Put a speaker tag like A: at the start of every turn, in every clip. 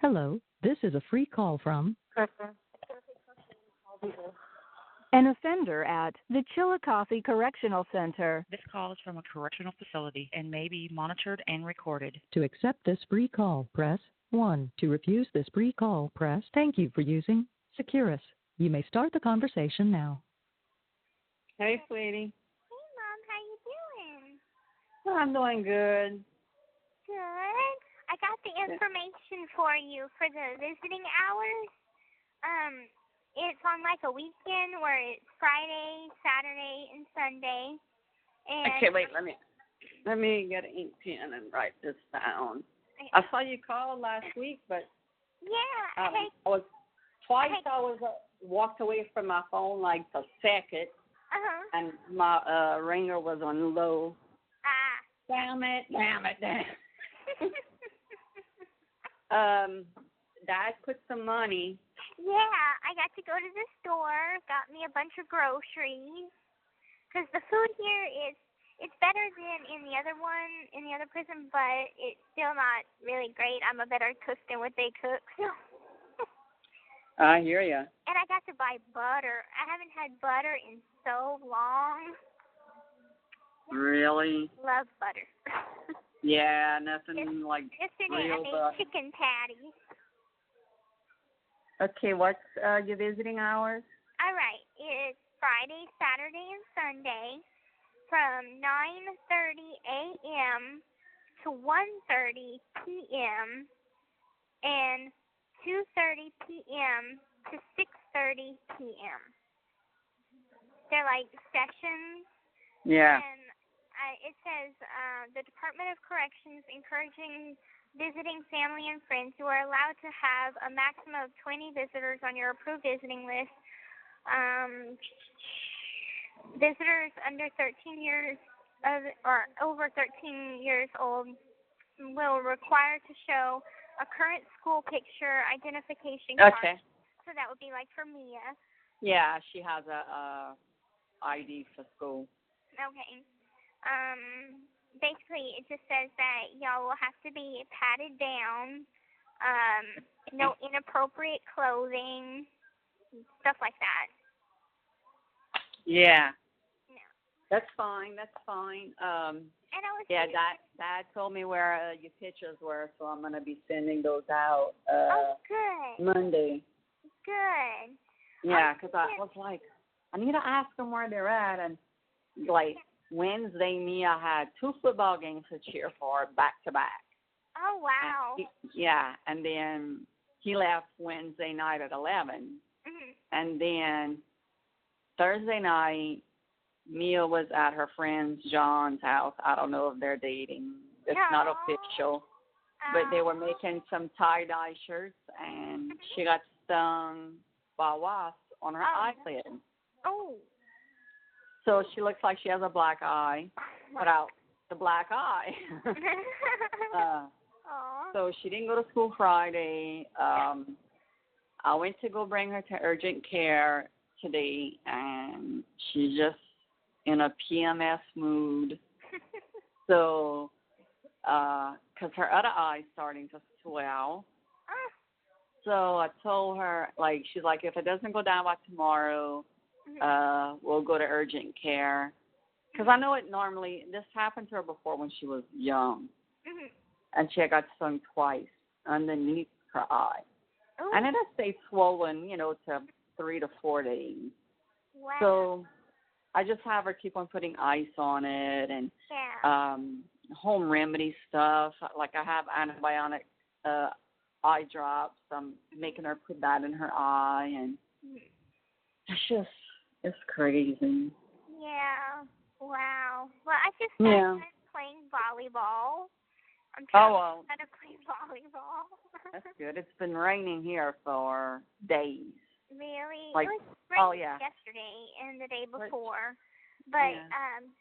A: Hello, this is a free call from
B: Kristen.
A: an offender at the Chillicothe Correctional Center.
C: This call is from a correctional facility and may be monitored and recorded.
A: To accept this free call, press 1. To refuse this free call, press thank you for using Securus. You may start the conversation now.
B: Hey, sweetie.
D: Hey, Mom, how you doing?
B: Well, I'm doing good.
D: Good. I got the information for you for the visiting hours. It's on like a weekend where it's Friday, Saturday, and Sunday. And
B: Okay, wait, let me get an ink pen and write this down. I saw you call last week, but
D: yeah,
B: I was walked away from my phone like a second, and my ringer was on low. Damn it. Dad put some money.
D: Yeah, I got to go to the store, got me a bunch of groceries, because the food here it's better than in the other prison, but it's still not really great. I'm a better cook than what they cook. So.
B: I hear ya.
D: And I got to buy butter. I haven't had butter in so long.
B: Really?
D: Love butter.
B: Yeah, nothing like
D: Yesterday
B: real
D: I made
B: butter.
D: chicken patties.
B: Okay, what's your visiting hours?
D: All right, it's Friday, Saturday, and Sunday from 9:30 a.m. to 1:30 p.m. and 2:30 p.m. to 6:30 p.m. They're like sessions.
B: Yeah.
D: And it says the Department of Corrections encouraging visiting family and friends. You are allowed to have a maximum of 20 visitors on your approved visiting list. Visitors under 13 years or over 13 years old will require to show a current school picture identification card.
B: Okay.
D: So that would be like for Mia.
B: Yeah, she has a ID for school.
D: Okay. Basically, it just says that y'all will have to be patted down, no inappropriate clothing, stuff like that.
B: Yeah.
D: No.
B: That's fine.
D: And I was
B: Yeah, Dad told me where your pictures were, so I'm gonna be sending those out
D: good.
B: Monday.
D: Good.
B: Yeah, 'cause I was like, I need to ask them where they're at, and like Wednesday, Mia had 2 football games to cheer for back to back.
D: Oh, wow.
B: And then he left Wednesday night at 11, and then Thursday night, Mia was at her friend John's house. I don't know if they're dating. It's not official. But they were making some tie-dye shirts, and she got stung by a wasp on her eyelid.
D: Oh.
B: So she looks like she has a black eye without the black eye. So she didn't go to school Friday. I went to go bring her to urgent care today, and she's just in a PMS mood. So, because her other eye's starting to swell. So I told her, like, she's like, if it doesn't go down by tomorrow, we'll go to urgent care. Because I know this happened to her before when she was young. And she got stung twice underneath her eye. And it has stayed swollen, to 3 to 4 days.
D: Wow.
B: So I just have her keep on putting ice on it and home remedy stuff. Like I have antibiotic eye drops. I'm making her put that in her eye. And it's crazy.
D: Yeah. Wow. Well, I just started playing volleyball. I'm trying to play volleyball.
B: That's good. It's been raining here for days.
D: Really?
B: Like,
D: it was raining yesterday and the day before. But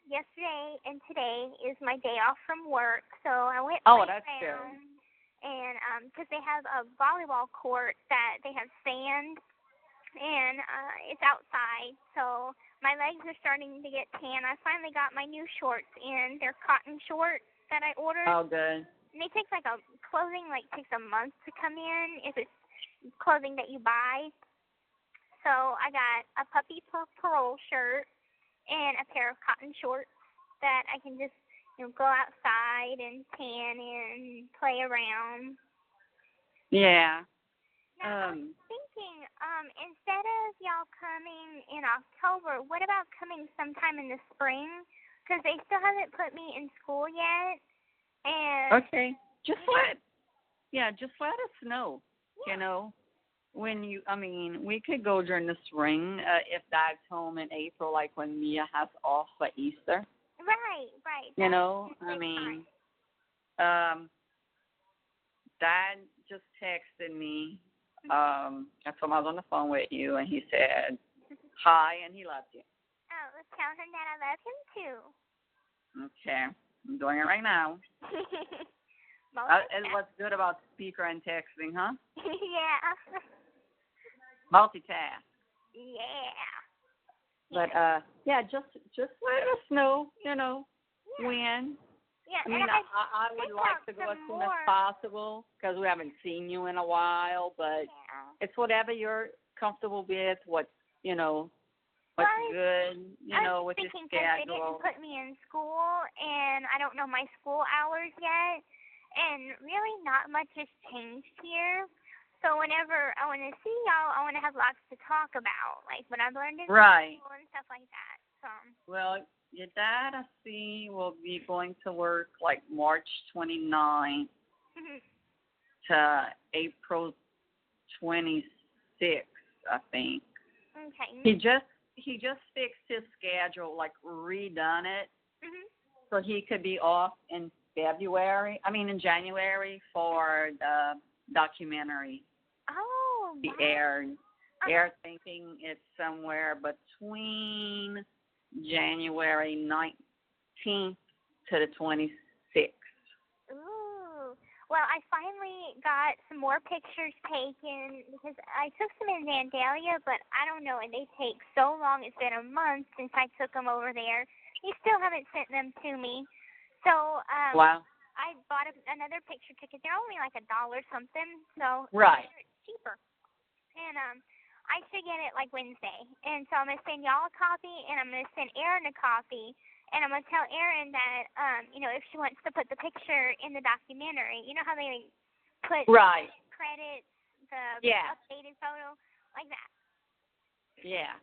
D: yesterday and today is my day off from work, so I went
B: that's
D: around.
B: good.
D: And because they have a volleyball court that they have sand, and it's outside, so my legs are starting to get tan. I finally got my new shorts in. They're cotton shorts that I ordered.
B: Oh, good.
D: they take clothing takes a month to come in if it's clothing that you buy. So I got a puppy parole shirt and a pair of cotton shorts that I can just go outside and tan and play around.
B: Yeah.
D: Now, I'm thinking, instead of y'all coming in October, what about coming sometime in the spring? Because they still haven't put me in school yet. And
B: Okay. Just let us know.
D: Yeah.
B: You know, we could go during the spring if Dad's home in April, like when Mia has off for Easter.
D: Right.
B: You know, Dad just texted me. I told him I was on the phone with you, and he said hi, and he loves you.
D: Oh, let's tell him that I love him too.
B: Okay. I'm doing it right now. And what's good about speaker and texting, huh?
D: Yeah.
B: Multitask.
D: Yeah.
B: But just let us know, when.
D: Yeah.
B: I would like to go as soon as possible because we haven't seen you in a while. But it's whatever you're comfortable with. What's good, with your schedule.
D: They didn't put me in school, and I don't know my school hours yet, and really not much has changed here. So whenever I want to see y'all, I want to have lots to talk about, like what I've learned in school and stuff like that. So.
B: Well, your dad, I see, will be going to work like March 29th to April 26th, I think.
D: Okay.
B: He just fixed his schedule, like redone it, so he could be off in January for the documentary.
D: Oh,
B: be aired. They're thinking it's somewhere between January 19th to the 26th.
D: Ooh. Well, I finally got some more pictures taken because I took some in Vandalia, but I don't know, and they take so long. It's been a month since I took them over there. They still haven't sent them to me. So
B: wow.
D: I bought another picture ticket. They're only like $1 something, so it's cheaper. And I should get it like Wednesday. And so I'm going to send y'all a copy, and I'm going to send Erin a copy. And I'm going to tell Erin that, if she wants to put the picture in the documentary, you know how they put credits, the updated photo, like that.
B: Yeah.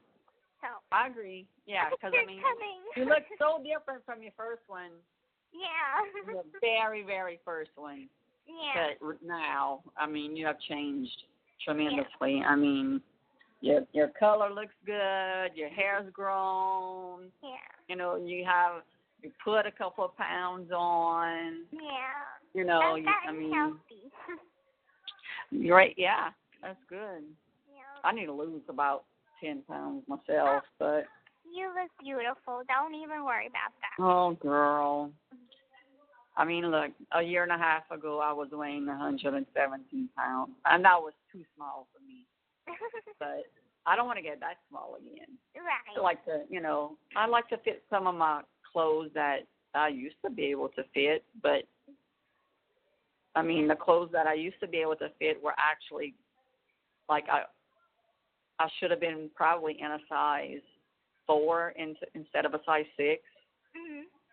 D: So
B: I agree. Yeah, because, you look so different from your first one.
D: Yeah.
B: The very, very first one.
D: Yeah.
B: But now, you have changed tremendously. Yeah. Your color looks good. Your hair's grown.
D: Yeah.
B: You put a couple of pounds on.
D: Yeah.
B: Healthy. Right. Yeah, that's good.
D: Yeah.
B: I need to lose about 10 pounds myself, but.
D: You look beautiful. Don't even worry about that.
B: Oh, girl. Look, a year and a half ago, I was weighing 117 pounds, and that was too small for me. But I don't want to get that small again.
D: Right.
B: I like to fit some of my clothes that I used to be able to fit, but, the clothes that I used to be able to fit were actually, I should have been probably in a size 4 instead of a size 6,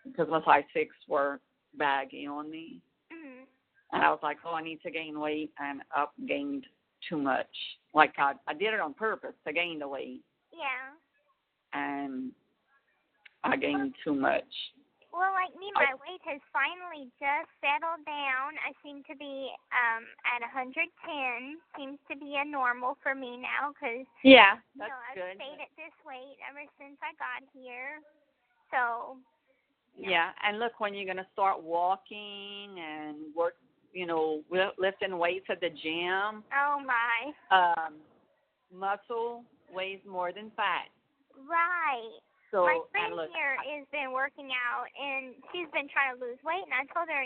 B: because my size 6 were baggy on me. And I was like, I need to gain weight, and I gained too much. I did it on purpose to gain the weight.
D: Yeah.
B: And I gained too much.
D: Well, like me, my weight has finally just settled down. I seem to be at 110. Seems to be a normal for me now because
B: that's
D: I've
B: good.
D: stayed at this weight ever since I got here. So.
B: Yeah, and look, when you're gonna start walking and work, lifting weights at the gym.
D: Oh my.
B: Muscle weighs more than fat.
D: Right.
B: So,
D: my friend here has been working out, and she's been trying to lose weight, and I told her,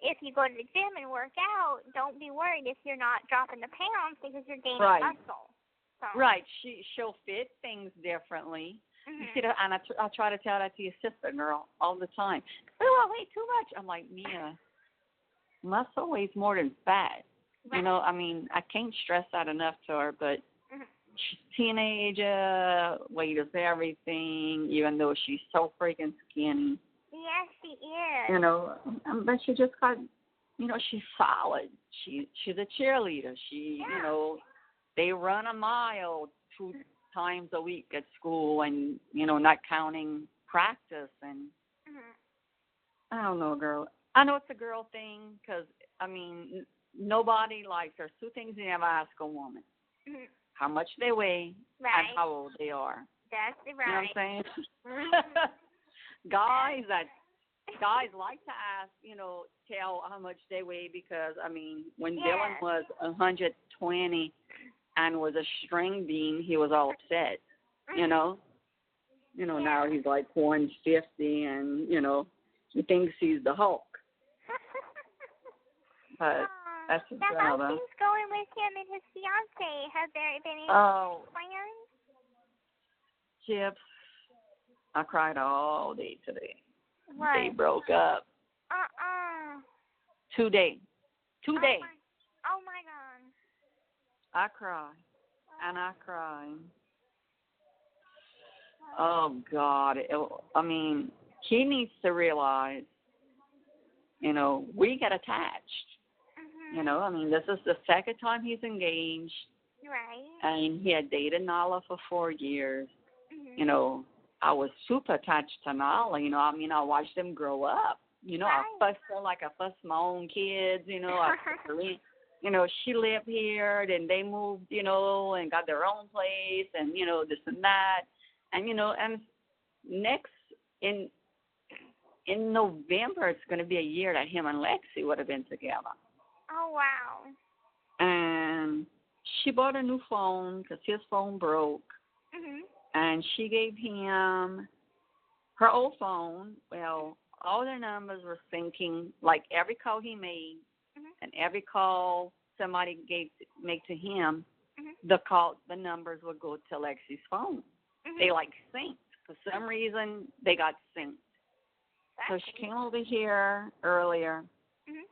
D: if you go to the gym and work out, don't be worried if you're not dropping the pounds because you're gaining muscle. So.
B: Right. She'll fit things differently. You see that, and I try to tell that to your sister, girl, all the time. Oh, I weigh too much. I'm like, Mia, muscle weighs more than fat.
D: Right.
B: You know, I mean, I can't stress that enough to her, but
D: Mhm.
B: she's a teenager, weight is everything, even though she's so freaking skinny.
D: Yes, she is.
B: You know, but she just got, you know, she's solid. She's a cheerleader. She,
D: Yeah.
B: you know, they run a mile 2 times a week at school, and you know, not counting practice. And
D: Mhm.
B: I don't know, girl. I know it's a girl thing because I mean, nobody likes. There's 2 things you never ask a woman:
D: Mhm.
B: how much they weigh
D: Right.
B: and how old they are.
D: That's
B: You know what
D: right.
B: I'm saying?
D: Mhm.
B: Guys like to ask, you know, tell how much they weigh because I mean, when
D: Yeah.
B: Dylan was 120 and was a string bean, he was all upset. You know,
D: Yeah.
B: now he's like 150, and you know, he thinks he's the Hulk. But that's just
D: Now, how's
B: another.
D: things going with him and his fiance? Have there been any
B: Oh,
D: plans?
B: Chips, I cried all day today.
D: What?
B: They broke up. 2 days. 2 days.
D: Oh my God.
B: I cry, and I cry. Oh God! I mean, he needs to realize, you know, we get attached.
D: Mhm.
B: You know, I mean, this is the second time he's engaged,
D: Right.
B: and he had dated Nala for 4 years.
D: Mhm.
B: You know, I was super attached to Nala. You know, I mean, I watched them grow up. You know, I
D: Right.
B: fussed her like I fussed my own kids. You know, you know, she lived here, then they moved, you know, and got their own place, and you know, this and that, and you know, and next in November, it's going to be a year that him and Lexi would have been together.
D: Oh wow.
B: And she bought a new phone because his phone broke,
D: Mhm.
B: and she gave him her old phone. Well, all their numbers were syncing, like every call he made
D: Mhm.
B: and every call somebody make to him,
D: Mhm.
B: the numbers would go to Lexi's phone.
D: Mhm.
B: They like synced. For some reason, they got synced. So
D: That's
B: she came over here earlier,
D: Mhm.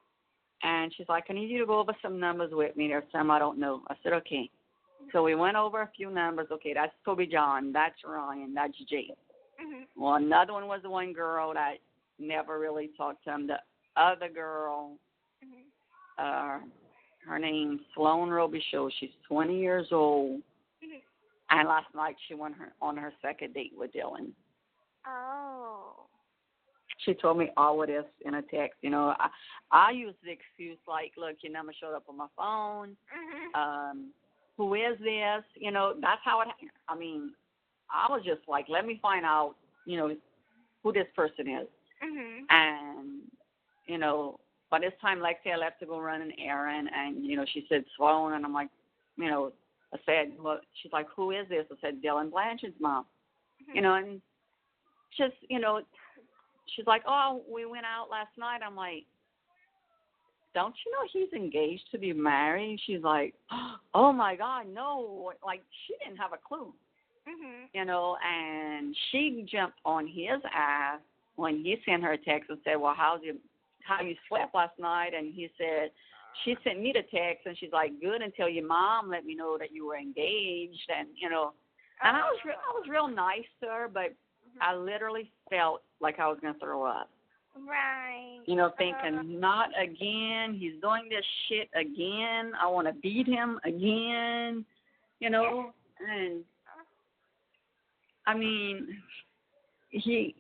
B: and she's like, I need you to go over some numbers with me. There's some I don't know. I said, okay. So we went over a few numbers. Okay, that's Toby John. That's Ryan. That's Jay.
D: Mhm.
B: Well, another one was the one girl that never really talked to him. The other girl,
D: Mhm.
B: her name's Sloan Robichaud. She's 20 years old.
D: Mhm.
B: And last night she went on her second date with Dylan.
D: Oh.
B: She told me all of this in a text. You know, I use the excuse like, look, your number showed up on my phone.
D: Mhm.
B: Who is this? You know, that's how it. I mean, I was just like, let me find out, you know, who this person is.
D: Mhm.
B: And, you know, by this time, Lexi, I left to go run an errand, and, you know, she said Sloan, and I'm like, you know, I said, well, she's like, who is this? I said, Dylan Blanchard's mom.
D: Mhm.
B: You know, and just, you know, she's like, oh, we went out last night. I'm like, don't you know he's engaged to be married? She's like, oh, my God, no. Like, she didn't have a clue,
D: Mhm.
B: you know, and she jumped on his ass when he sent her a text and said, well, how you slept last night? And he said, she sent me the text, and she's like, good, until your mom let me know that you were engaged. And, you know, and I was real nice to her, but I literally felt like I was going to throw up.
D: Right.
B: You know, thinking, not again. He's doing this shit again. I want to beat him again. You know, and I mean, he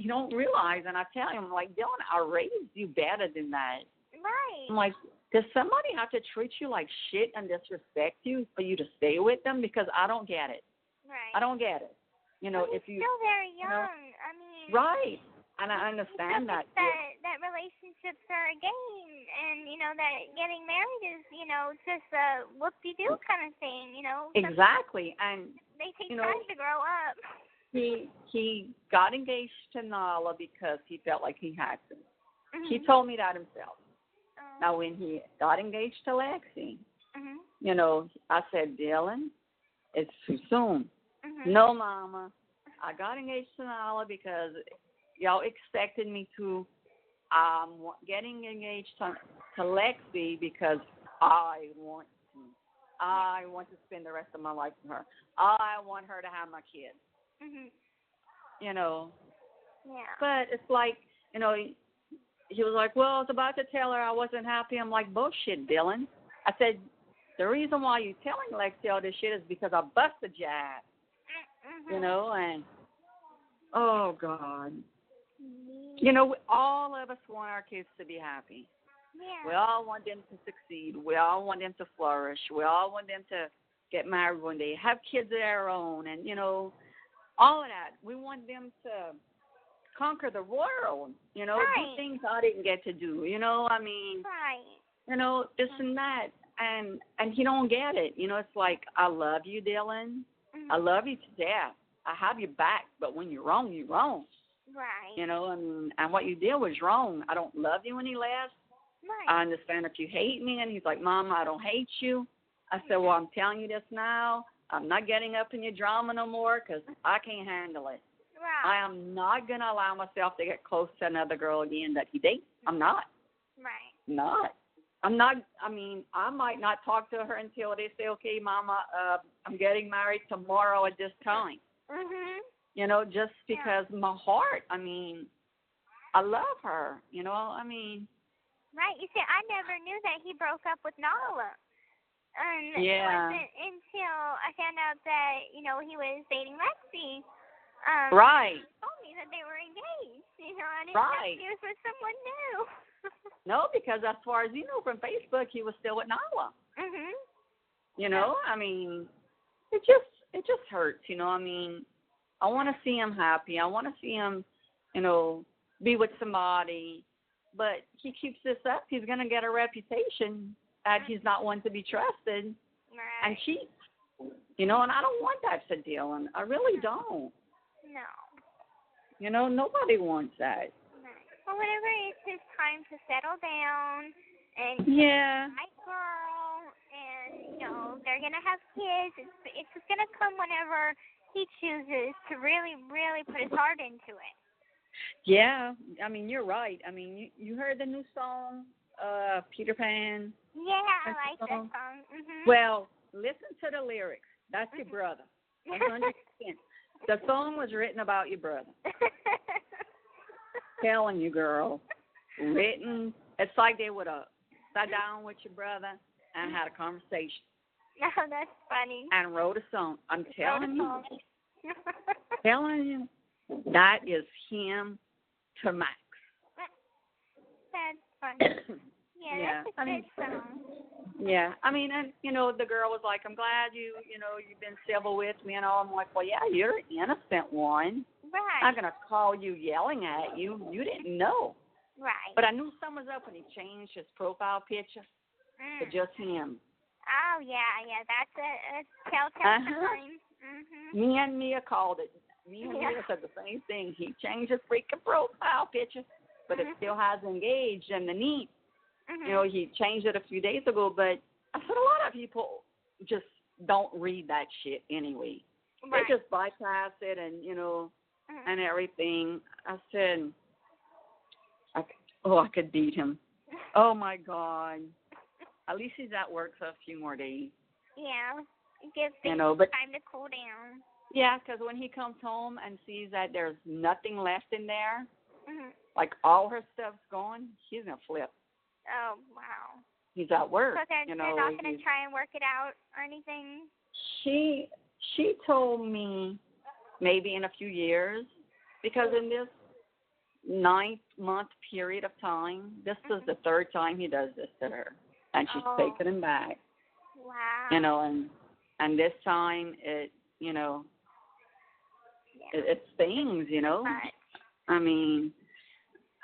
B: don't realize, and I tell him, like, Dylan, I raised you better than that.
D: Right.
B: I'm like, does somebody have to treat you like shit and disrespect you for you to stay with them? Because I don't get it.
D: Right.
B: I don't get it. You know,
D: well,
B: if you
D: still very young.
B: You know,
D: I mean.
B: right. And I understand that.
D: That relationships are a game, and you know that getting married is, you know, just a whoop-de-doo kind of thing, you know.
B: Exactly, and
D: they take
B: you know,
D: time to grow up.
B: He got engaged to Nala because he felt like he had to.
D: Mhm.
B: He told me that himself.
D: Oh.
B: Now, when he got engaged to Lexi,
D: Mhm.
B: you know, I said, Dylan, it's too soon.
D: Mhm.
B: No, Mama, I got engaged to Nala because y'all expected me to I'm getting engaged to Lexi because I want to. I want to spend the rest of my life with her. I want her to have my kids.
D: Mhm.
B: You know.
D: Yeah.
B: But it's like, you know, he was like, well, I was about to tell her I wasn't happy. I'm like, bullshit, Dylan. I said, the reason why you're telling Lexi all this shit is because I busted your ass.
D: Mhm.
B: You know, and, oh, God. You know, all of us want our kids to be happy.
D: Yeah.
B: We all want them to succeed. We all want them to flourish. We all want them to get married one day, have kids of their own, and, you know, all of that. We want them to conquer the world, you know,
D: Right.
B: do things I didn't get to do, you know, I mean,
D: Right.
B: you know, this and that, and he don't get it, you know, it's like, I love you, Dylan,
D: Mhm.
B: I love you to death, I have your back, but when you're wrong, you're wrong,
D: Right.
B: you know, and what you did was wrong. I don't love you any less.
D: Right.
B: I understand if you hate me, and he's like, Mom, I don't hate you. I said, well, I'm telling you this now, I'm not getting up in your drama no more, because I can't handle it. I
D: Right.
B: am not going to allow myself to get close to another girl again that he dates. I'm not.
D: Right.
B: Not. I'm not. I mean, I might not talk to her until they say, okay, Mama, I'm getting married tomorrow at this time.
D: Mhm.
B: You know, just because my heart, I mean, I love her. You know, I mean.
D: Right. You see, I never knew that he broke up with Nala. And
B: Yeah.
D: it wasn't until I found out that, you know, he was dating Lexi.
B: Right.
D: He told me that they were engaged. You know, I didn't
B: Right.
D: know he was with someone new.
B: No, because as far as you know from Facebook, he was still with Nala.
D: Mhm.
B: You know, I mean, it just hurts. You know, I mean, I want to see him happy. I want to see him, you know, be with somebody. But he keeps this up, he's going to get a reputation that he's not one to be trusted
D: Right.
B: and cheats. You know, and I don't want that to deal, and I really don't.
D: No.
B: You know, nobody wants that.
D: Right. Well, whenever it's his time to settle down and
B: Yeah.
D: right girl, and you know they're gonna have kids. It's just gonna come whenever he chooses to really, really put his heart into it.
B: Yeah. I mean, you're right. I mean, you heard the new song, Peter Pan?
D: Yeah, I
B: That's
D: like
B: the
D: that
B: song.
D: song. Mhm.
B: Well, listen to the lyrics. That's your brother. 100%. The song was written about your brother. Telling you, girl. Written. It's like they would have sat down with your brother and had a conversation
D: No, that's funny.
B: and wrote a song. I'm telling you.
D: Wrote a song.
B: Telling you. That is him to max.
D: That's funny. Yeah,
B: Yeah,
D: that's a good song.
B: Yeah, I mean, and you know, the girl was like, "I'm glad you've been civil with me and all." I'm like, "Well, yeah, you're an innocent one.
D: Right.
B: I'm not gonna call you yelling at you. You didn't know."
D: Right.
B: But I knew something was up when he changed his profile picture to just him.
D: Oh yeah, that's a telltale sign. Mhm.
B: Me and Mia called it. Me and Mia said the same thing. He changed his freaking profile picture, but it still has engaged and the neat. You know, he changed it a few days ago, but I said a lot of people just don't read that shit anyway.
D: Right.
B: They just bypass it and, you know, and everything. I said, I could beat him. Oh, my God. At least he's at work for a few more days.
D: Yeah. It gives things
B: but
D: time to cool down.
B: Yeah, because when he comes home and sees that there's nothing left in there,
D: Mhm.
B: like all her stuff's gone, he's going to flip.
D: Oh, wow.
B: He's at work.
D: So they're not going to try and work it out or anything?
B: She told me maybe in a few years, because in this 9-month period of time, this is the third time he does this to her, and she's taking him back.
D: Wow.
B: You know, and this time it, you know, it stings, you know.
D: Right.
B: I mean,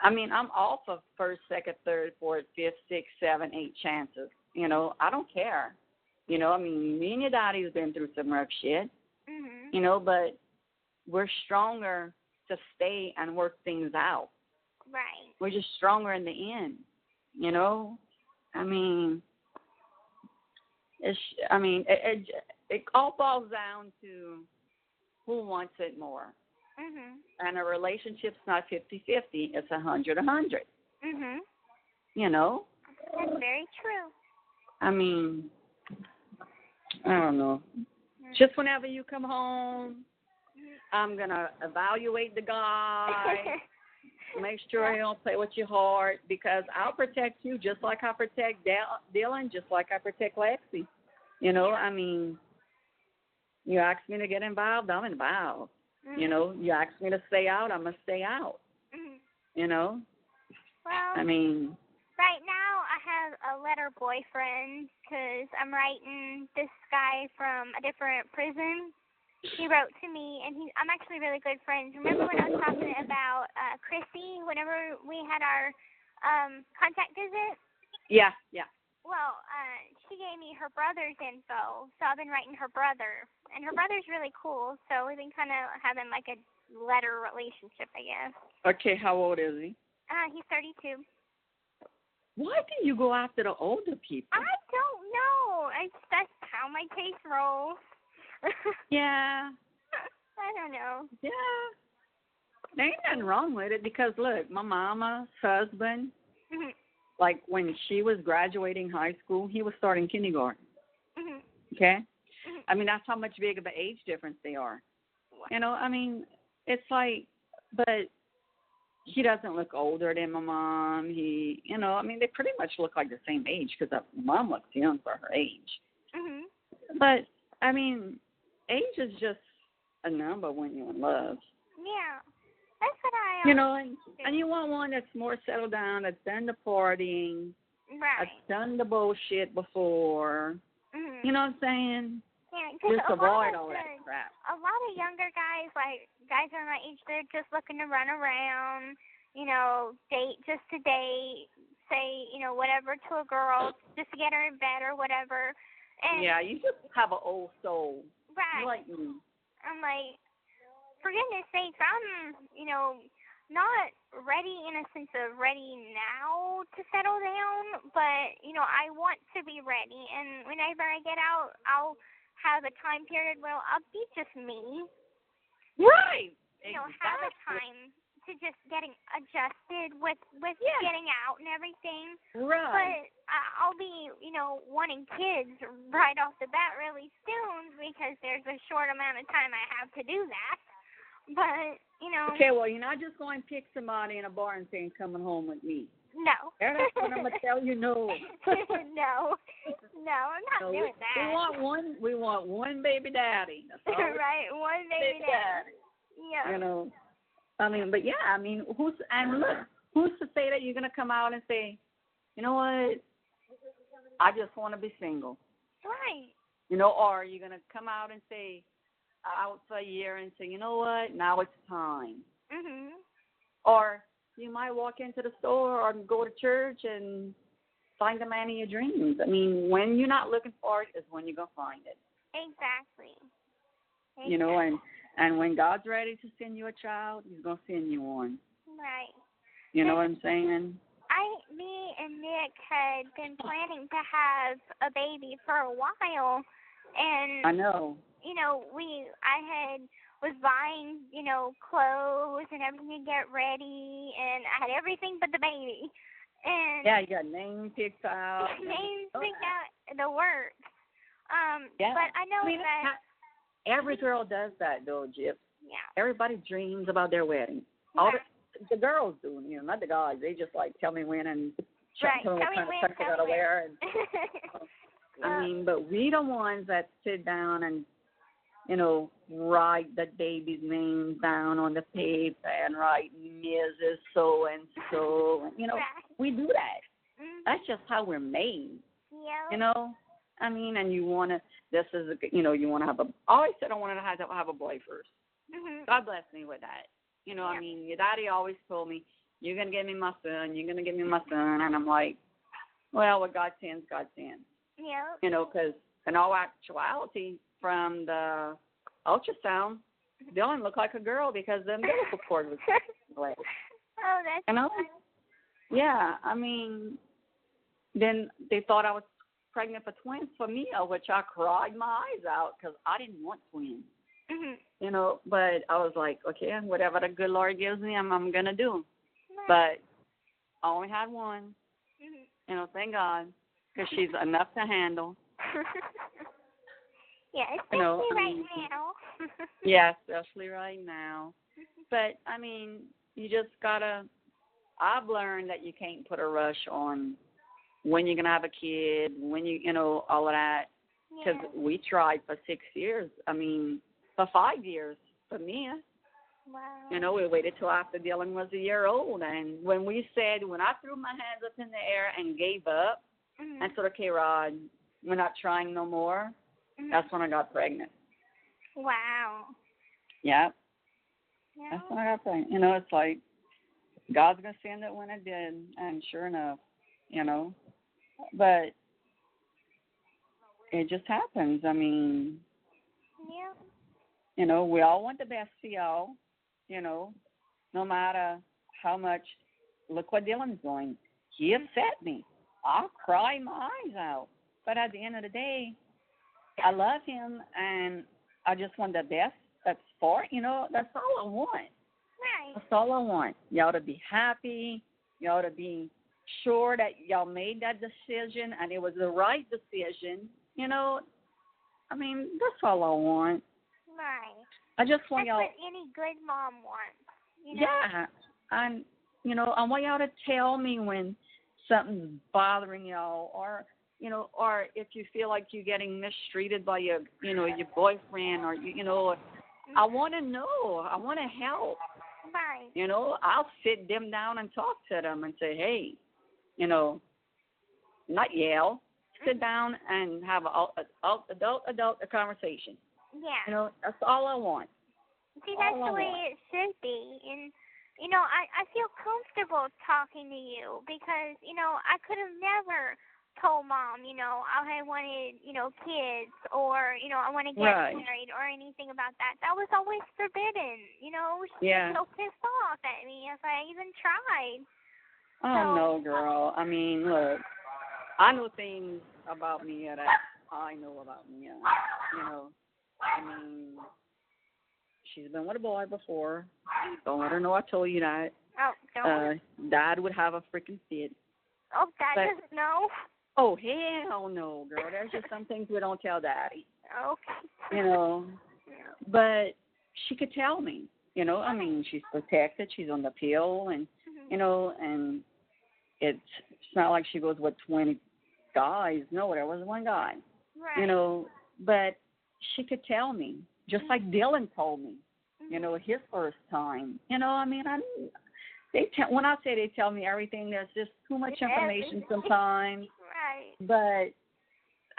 B: I'm all for first, second, third, fourth, fifth, sixth, 7, 8 chances. You know, I don't care. You know, I mean, me and your daddy's been through some rough shit.
D: Mhm.
B: You know, but we're stronger to stay and work things out.
D: Right.
B: We're just stronger in the end. You know, I mean, it all falls down to who wants it more.
D: Mhm.
B: And a relationship's not 50-50. It's 100-100.
D: Mhm.
B: You know?
D: That's very true.
B: I mean, I don't know. Just whenever you come home, I'm going to evaluate the guy, make sure he don't play with your heart, because I'll protect you just like I protect Dylan, just like I protect Lexi. You know, I mean, you ask me to get involved, I'm involved. You know, you ask me to stay out, I'm going to stay out. You know?
D: Well,
B: I mean,
D: right now I have a letter boyfriend because I'm writing this guy from a different prison. He wrote to me, and I'm actually really good friends. Remember when I was talking about Kristy, whenever we had our contact visit?
B: yeah.
D: Well, she gave me her brother's info, so I've been writing her brother. And her brother's really cool, so we've been kind of having like a letter relationship, I guess.
B: Okay, how old is he?
D: He's 32.
B: Why do you go after the older people?
D: I don't know. That's how my taste rolls.
B: Yeah.
D: I don't know.
B: Yeah. There ain't nothing wrong with it because, look, my mama's husband, like when she was graduating high school, he was starting kindergarten. Okay? I mean, that's how much big of an age difference they are.
D: Wow.
B: You know, I mean, it's like, but he doesn't look older than my mom. He, you know, I mean, they pretty much look like the same age because mom looks young for her age. But, I mean, age is just a number when you're in love.
D: Yeah. That's what I
B: You know, and you want one that's more settled down, that's done the partying,
D: right.
B: that's done the bullshit before. You know what I'm saying?
D: Yeah,
B: just avoid all that crap.
D: A lot of younger guys, like guys around my age, they're just looking to run around, you know, date just to date, say, you know, whatever to a girl just to get her in bed or whatever. And
B: yeah, you just have an old soul.
D: Right.
B: Like me.
D: I'm like, for goodness sakes, I'm, you know, not ready in a sense of ready now to settle down, but, you know, I want to be ready. And whenever I get out, I'll have a time period where I'll be just me.
B: Right.
D: You know, have a time to just getting adjusted with getting out and everything.
B: Right.
D: But I'll be, you know, wanting kids right off the bat really soon because there's a short amount of time I have to do that. But, you know.
B: Okay, well, you're not just going to pick somebody in a bar and saying, coming home with me.
D: No.
B: That's what I'm going to tell you, no.
D: No, I'm not doing that.
B: We want one baby daddy. That's all.
D: Right, one baby daddy. Yeah.
B: You know, I mean, but yeah, I mean, who's to say that you're going to come out and say, you know what, I just want to be single.
D: Right.
B: You know, or you're going to come out and say, out for a year and say, you know what, now it's time. Or you might walk into the store or go to church and find the man of your dreams. I mean, when you're not looking for it is when you're going to find it.
D: Exactly.
B: You know, and when God's ready to send you a child, he's going to send you one.
D: Right.
B: You know what I'm saying?
D: Me and Nick had been planning to have a baby for a while. And
B: I know.
D: You know, I was buying, you know, clothes and everything to get ready, and I had everything but the baby. And
B: yeah, you got name picked out.
D: Names picked out, the works.
B: Yeah.
D: But I know that
B: every girl does that, though, Gyp.
D: Yeah.
B: Everybody dreams about their wedding. All the girls do, you know, not the guys. They just like tell me when and tell me what kind of stuff they gotta wear. And, I mean, but we the ones that sit down and, you know, write the baby's name down on the paper and write Mrs. So-and-so. You know, we do that. That's just how we're made.
D: Yeah.
B: You know? I mean, and you want to, you want to have I always said I wanted to have a boy first. God bless me with that. You know, I mean, your daddy always told me, you're going to give me my son, you're going to give me my son. And I'm like, well, what God sends, God sends.
D: Yeah.
B: You know, because in all actuality, from the ultrasound, Dylan looked like a girl because the umbilical cord was away.
D: Oh, that's
B: you know? Yeah, I mean, then they thought I was pregnant for twins for me, which I cried my eyes out because I didn't want twins. You know, but I was like, okay, whatever the good Lord gives me, I'm going to do. But I only had one.
D: Mhm.
B: You know, thank God, because she's enough to handle.
D: Yeah,
B: You know,
D: especially
B: I
D: right
B: mean,
D: now.
B: yeah, especially right now. But I mean, you just gotta. I've learned that you can't put a rush on when you're gonna have a kid, when you know, all of that. Because
D: Yeah.
B: we tried for 6 years. I mean, for 5 years for me.
D: Wow.
B: You know, we waited till after Dylan was a year old, and when I threw my hands up in the air and gave up,
D: Mhm.
B: and said, okay, Rod, we're not trying no more.
D: Mhm.
B: That's when I got pregnant.
D: Wow.
B: Yeah,
D: Yeah.
B: that's when I got pregnant. You know, it's like God's gonna send it when it did, and sure enough, you know. But it just happens. I mean,
D: Yeah.
B: you know, we all want the best for y'all. You know, no matter how much. Look what Dylan's doing. He upset me. I'll cry my eyes out. But at the end of the day, I love him, and I just want the best. That's for, you know, that's all I want.
D: Right.
B: That's all I want. Y'all to be happy. Y'all to be sure that y'all made that decision and it was the right decision. You know, I mean, that's all I want.
D: Right.
B: I just want
D: That's
B: y'all.
D: what any good mom wants. You know?
B: Yeah, and you know, I want y'all to tell me when something's bothering y'all, or you know, or if you feel like you're getting mistreated by your, you know, your boyfriend, or you know, I want to know. I want to help.
D: Right.
B: You know, I'll sit them down and talk to them and say, hey, you know, not yell. Sit down and have a adult conversation.
D: Yeah.
B: You know, that's all I want.
D: See, that's the way it should be. And, you know, I feel comfortable talking to you because, you know, I could have never told Mom, you know, I wanted, you know, kids or, you know, I want to get married or anything about that. That was always forbidden. You know, she was so pissed off at me if I even tried.
B: Oh, no, girl. I mean, look, I know things about Mia that I know about Mia. You know, I mean, she's been with a boy before. Don't let her know I told you that.
D: Oh, don't.
B: Dad would have a freaking fit.
D: Oh, Dad doesn't know?
B: Oh, hell no, girl. There's just some things we don't tell Daddy.
D: Okay.
B: You know,
D: Yeah.
B: but she could tell me. You know, I mean, she's protected. She's on the pill, and you know, and it's not like she goes with 20 guys. No, there was one guy.
D: Right.
B: You know, but she could tell me, just like Dylan told me. You know, his first time. You know, I mean, when I say they tell me everything, there's just too much information sometimes.
D: Right.
B: But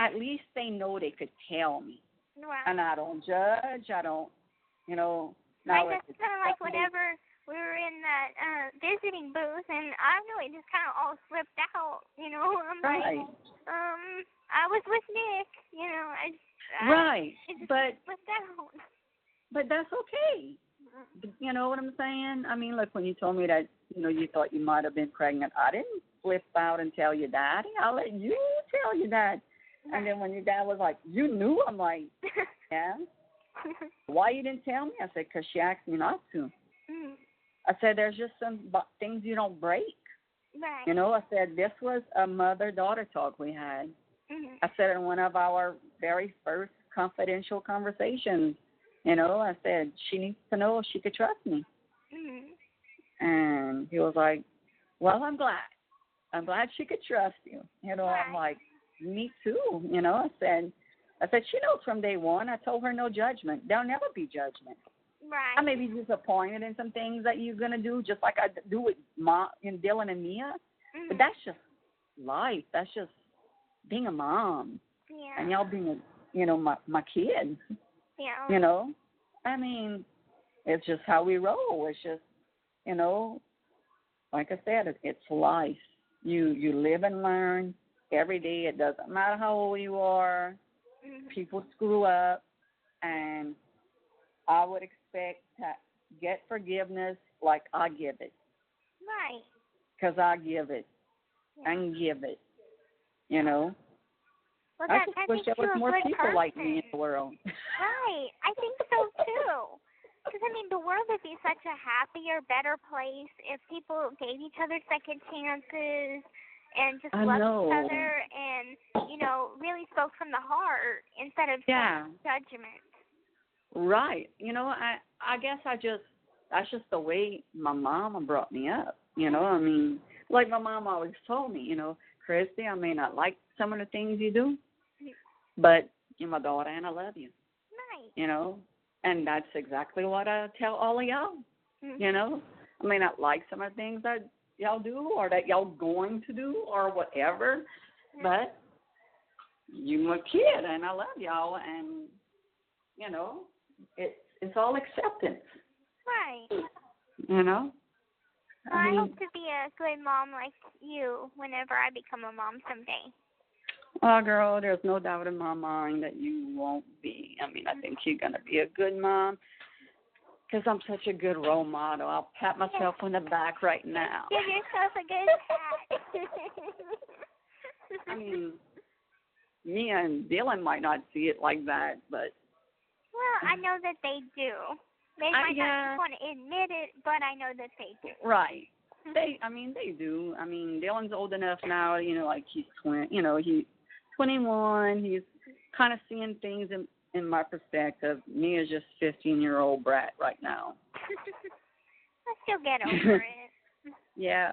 B: at least they know they could tell me.
D: Right.
B: And I don't judge. I don't, you know.
D: Now that's kind of like whenever we were in that visiting booth, and I don't know, it just kind of all slipped out. You know, I'm like, I was with Nick. You know, I it just slipped out.
B: But that's okay. You know what I'm saying? I mean, look, when you told me that, you know, you thought you might have been pregnant, I didn't flip out and tell your daddy. I'll let you tell your dad. And then when your dad was like, you knew? I'm like, yeah. Why you didn't tell me? I said, because she asked me not to. I said, there's just some things you don't break.
D: Right.
B: You know, I said, this was a mother-daughter talk we had. I said in one of our very first confidential conversations, you know, I said, she needs to know if she could trust me. And he was like, well, I'm glad. I'm glad she could trust you. You know, I'm like, me too. You know, I said, she knows from day one. I told her no judgment. There'll never be judgment.
D: Right.
B: I may be disappointed in some things that you're going to do, just like I do with Mom and Dylan and Mia. But that's just life. That's just being a mom.
D: Yeah.
B: And y'all being, you know, my kids.
D: Yeah.
B: You know? I mean, it's just how we roll. It's just, you know, like I said, it's life. You live and learn every day. It doesn't matter how old you are. People screw up, and I would expect to get forgiveness like I give it.
D: Right.
B: Because I give it and give it, you know.
D: Well,
B: I just wish there was more people like me in the world.
D: Right. I think so, too. Because, I mean, the world would be such a happier, better place if people gave each other second chances and just loved each other and, you know, really spoke from the heart instead of judgment.
B: Right. You know, I guess that's just the way my mama brought me up. You know, I mean, like my mom always told me, you know, Kristy, I may not like some of the things you do, but you're my daughter and I love you.
D: Nice.
B: You know, and that's exactly what I tell all of y'all. You know, I may not like some of the things that y'all do or that y'all going to do or whatever, but you're my kid and I love y'all, and, you know, it's all acceptance.
D: Right.
B: You know?
D: Well, I hope to be a good mom like you whenever I become a mom someday.
B: Oh, girl, there's no doubt in my mind that you won't be. I mean, I think you're going to be a good mom because I'm such a good role model. I'll pat myself on the back right now.
D: Give yourself a good pat.
B: I mean, me and Dylan might not see it like that, but...
D: Well, I know that they do. They might not want to admit it, but I know that they do.
B: Right. They do. I mean, Dylan's old enough now, you know, like he's 21. He's kind of seeing things in my perspective. Me is just 15-year-old brat right now.
D: I'll still get over it.
B: Yeah.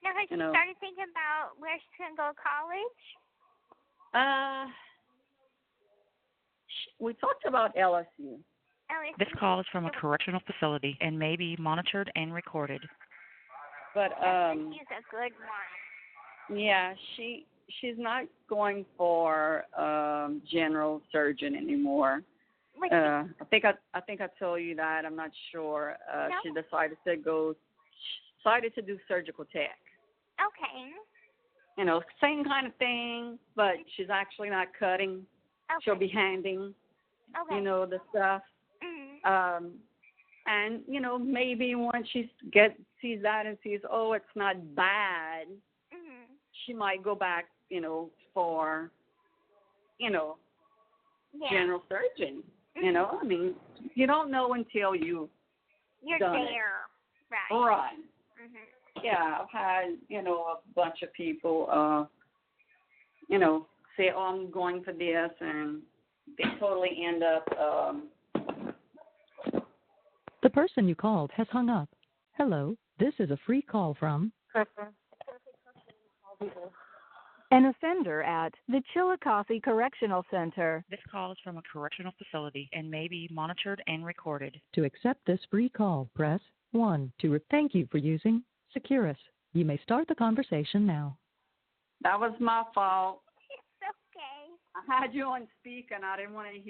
D: Now, has she started thinking about where she's going to go to college?
B: We talked about LSU.
C: This call is from a correctional facility and may be monitored and recorded.
B: But
D: she's a good one.
B: Yeah, she's not going for general surgeon anymore. I think I told you that. I'm not sure.
D: No.
B: She decided to do surgical tech.
D: Okay.
B: You know, same kind of thing, but she's actually not cutting.
D: Okay.
B: She'll be handing, you know, the stuff. And, you know, maybe once she sees that and sees, oh, it's not bad, she might go back, you know, for, you know, general surgeon. You know, I mean, you don't know until you're done
D: there.
B: It.
D: Right.
B: Right. Yeah, I've had, you know, a bunch of people, you know, say, oh, I'm going for this, and they totally end up...
A: The person you called has hung up. Hello, this is a free call from an offender at the Chillicothe Correctional Center.
C: This call is from a correctional facility and may be monitored and recorded.
A: To accept this free call, press 1. Thank you for using Securus. You may start the conversation now.
B: That was my fault.
D: It's okay.
B: I had you on speaker, and I didn't want you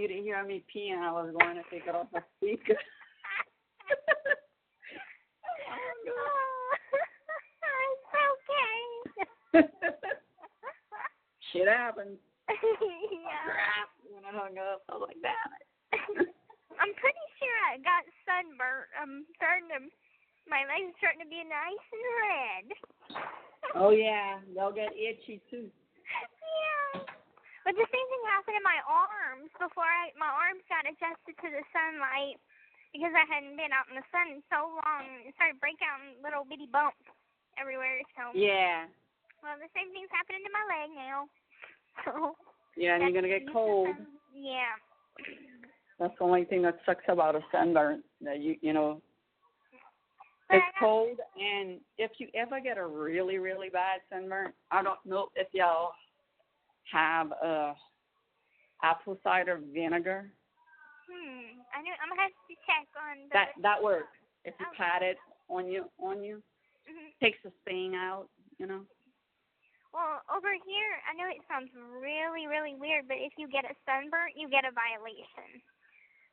B: to hear me peeing. I was going to take it off the speaker.
D: It's okay.
B: Shit happens.
D: Yeah.
B: Crap. When I hung up, I was like, damn it.
D: I'm pretty sure I got sunburnt. My legs are starting to be nice and red.
B: Oh, yeah. They'll get itchy, too.
D: Yeah. But the same thing happened in my arms before my arms got adjusted to the sunlight because I hadn't been out in the sun so long. It started breaking out in little bitty bumps everywhere. So
B: yeah.
D: Well, the same thing's happening to my leg now. So
B: yeah, and you're gonna get cold.
D: Yeah.
B: That's the only thing that sucks about a sunburn. That you know. It's cold, and if you ever get a really, really bad sunburn, I don't know if y'all have apple cider vinegar.
D: I know. I'm gonna have to check on
B: that works. If you pat it on you, takes the sting out. You know.
D: Well, over here, I know it sounds really, really weird, but if you get a sunburn, you get a violation.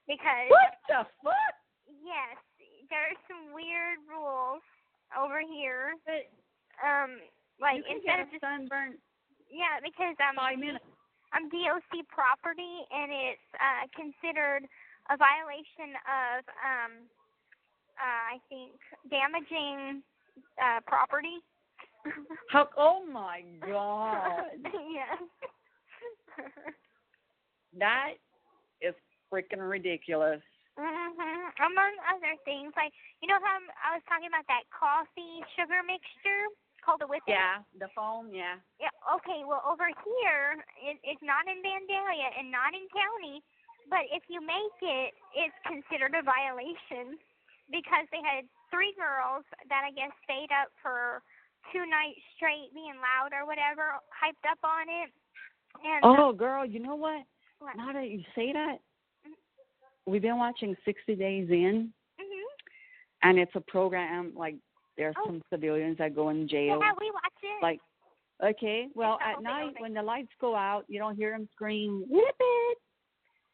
D: Because
B: what the fuck?
D: Yes, there are some weird rules over here.
B: But,
D: like
B: you
D: instead
B: get
D: of just
B: sunburn.
D: Yeah, because
B: 5 minutes.
D: I'm DOC property, and it's considered a violation of I think damaging property.
B: Oh my God.
D: Yeah.
B: That is freaking ridiculous.
D: Among other things, like, you know how I was talking about that coffee sugar mixture called a whippet?
B: Yeah, the foam, yeah.
D: Yeah, okay, well, over here, it's not in Vandalia and not in county, but if you make it, it's considered a violation because they had 3 girls that I guess stayed up for 2 nights straight being loud or whatever, hyped up on it. And
B: Oh, girl, you know what?
D: what?
B: Now that you say that, we've been watching 60 Days In, and it's a program, like, there's some civilians that go in jail.
D: Yeah, we watch it.
B: Like, okay, well, at night when the lights go out, you don't hear them scream, whip it,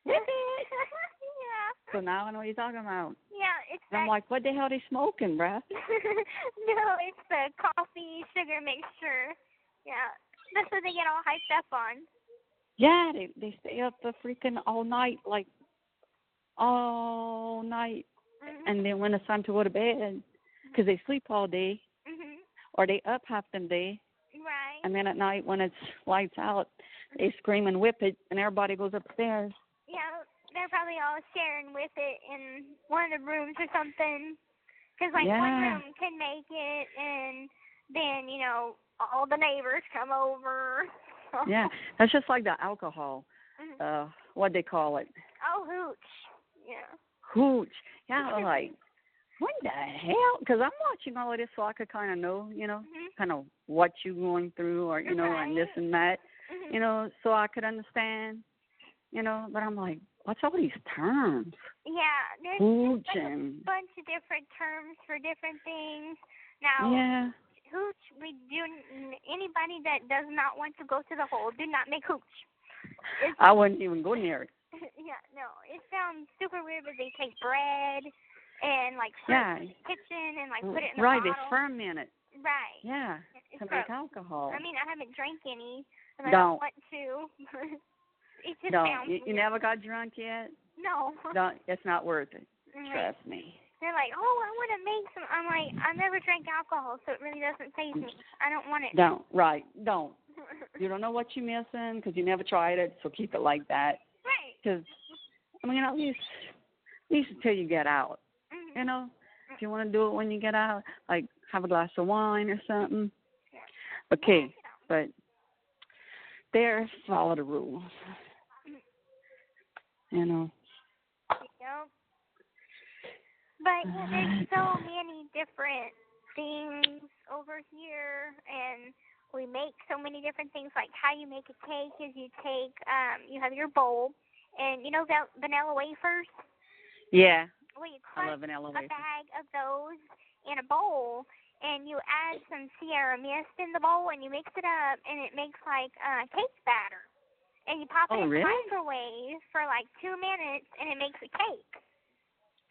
B: whip it.
D: Yeah.
B: So now I know what you're talking about.
D: Yeah, it's
B: And I'm like, what the hell are they smoking, bruh?
D: No, it's the coffee sugar mixture. Yeah, that's what they get all hyped up on.
B: Yeah, they stay up the freaking all night, like, all night. And then when it's time to go to bed, because they sleep all day, or they up half the day.
D: Right.
B: And then at night when it's lights out, they scream and whip it, and everybody goes upstairs.
D: Yeah, they're probably all sharing with it in one of the rooms or something. Because, like, one room can make it, and then, you know, all the neighbors come over.
B: Yeah, that's just like the alcohol. What they call it?
D: Oh, hooch. Yeah.
B: Hooch. Yeah, I'm like, what the hell? Because I'm watching all of this so I could kind of know, you know, kind of what you're going through, or, you know, and this and that, you know, so I could understand, you know. But I'm like, what's all these terms?
D: Yeah, there's
B: hooch
D: like
B: and
D: a bunch of different terms for different things. Now, hooch, anybody that does not want to go to the hole, do not make hooch.
B: I wouldn't even go near it.
D: Yeah, no, it sounds super weird, but they take bread and, like, in the kitchen and, like, put it in a bottle.
B: Right, they ferment it.
D: Right.
B: Yeah,
D: it's
B: to
D: gross.
B: make alcohol.
D: I mean, I haven't drank any, and I don't want to. It just sounds
B: weird. You never got drunk yet?
D: No.
B: Don't. It's not worth it. Trust me.
D: They're like, oh, I want to make some. I'm like, I never drank alcohol, so it really doesn't faze me. I don't want it.
B: Don't. Right. Don't. You don't know what you're missing because you never tried it, so keep it like that.
D: Right.
B: Because, I mean, at least until you get out. You know, if you want to do it when you get out, like have a glass of wine or something. Okay, but there, follow the rules. You know.
D: Yep. But yeah, there's so many different things over here, and we make so many different things. Like how you make a cake is you take, you have your bowl, and you know vanilla wafers?
B: Yeah.
D: Well, you cut a bag of those in a bowl, and you add some Sierra Mist in the bowl, and you mix it up, and it makes like cake batter. And you pop it in the microwave for like 2 minutes, and it makes a cake.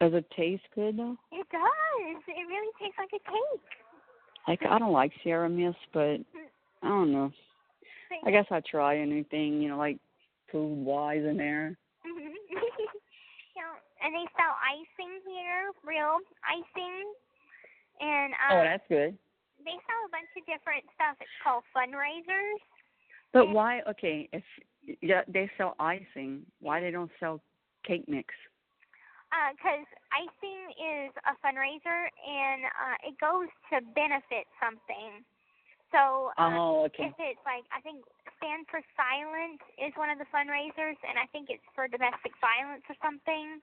B: Does it taste good, though?
D: It does. It really tastes like a cake.
B: Like, I don't like Sierra Mist, but I don't know. I guess I'll try anything, you know, like food-wise in there.
D: And they sell icing here, real icing. And
B: that's good.
D: They sell a bunch of different stuff. It's called fundraisers.
B: But why, okay, if they sell icing, why they don't sell cake mix?
D: Because icing is a fundraiser, and it goes to benefit something. So if it's like, I think Stand for Silence is one of the fundraisers, and I think it's for domestic violence or something.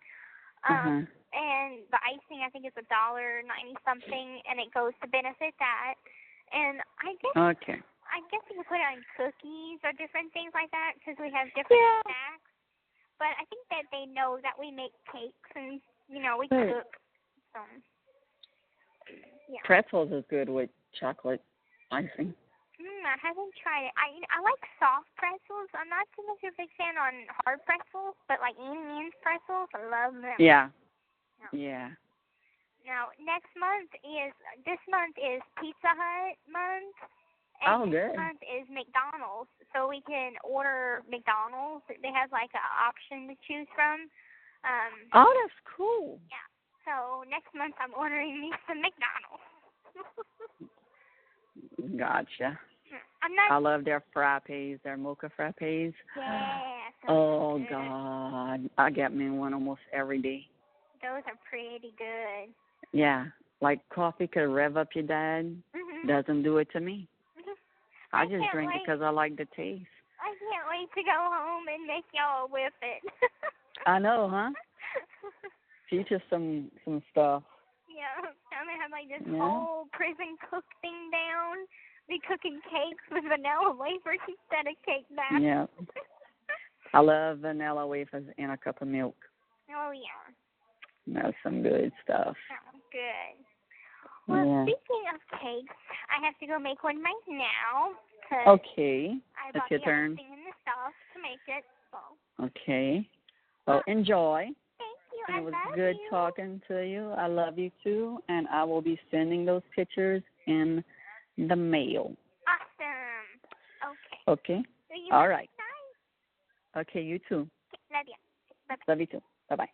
D: And the icing, I think, is $1.90 something, and it goes to benefit that. And I guess you could put it on cookies or different things like that because we have different snacks. But I think that they know that we make cakes and, you know, we cook. So, yeah.
B: Pretzels is good with chocolate icing.
D: I haven't tried it. I like soft pretzels. I'm not too much of a big fan on hard pretzels, but like Eating pretzels, I love them.
B: Yeah.
D: No.
B: Yeah.
D: Now, this month is Pizza Hut month. And this month is McDonald's, so we can order McDonald's. They have like an option to choose from.
B: That's cool.
D: Yeah. So next month I'm ordering me some McDonald's.
B: Gotcha. I love their frappes, their mocha frappes.
D: Yeah.
B: Oh, God. I get me one almost every day.
D: those are pretty good.
B: Yeah, like coffee could rev up your dad. Doesn't do it to me. I just drink it because I like the taste.
D: I can't wait to go home and make y'all whip it.
B: I know, huh? Teach us some stuff.
D: Yeah, I'm gonna have like this whole prison cook thing down. Be cooking cakes with vanilla wafers instead of cake batter.
B: Yeah. I love vanilla wafers in a cup of milk.
D: Oh yeah.
B: That's some good stuff.
D: Oh, good. Well, speaking of cakes, I have to go make one right now.
B: Okay.
D: I
B: It's
D: bought
B: your
D: the
B: turn.
D: everything and the stuff to make it. So.
B: Okay. Well, enjoy.
D: Thank you.
B: And
D: I
B: it was
D: love
B: good
D: you.
B: talking to you. I love you too. And I will be sending those pictures in the mail.
D: Awesome. Okay.
B: Okay.
D: So you
B: all right.
D: nice.
B: Okay, you too.
D: Love you. Bye-bye.
B: Love you too. Bye-bye.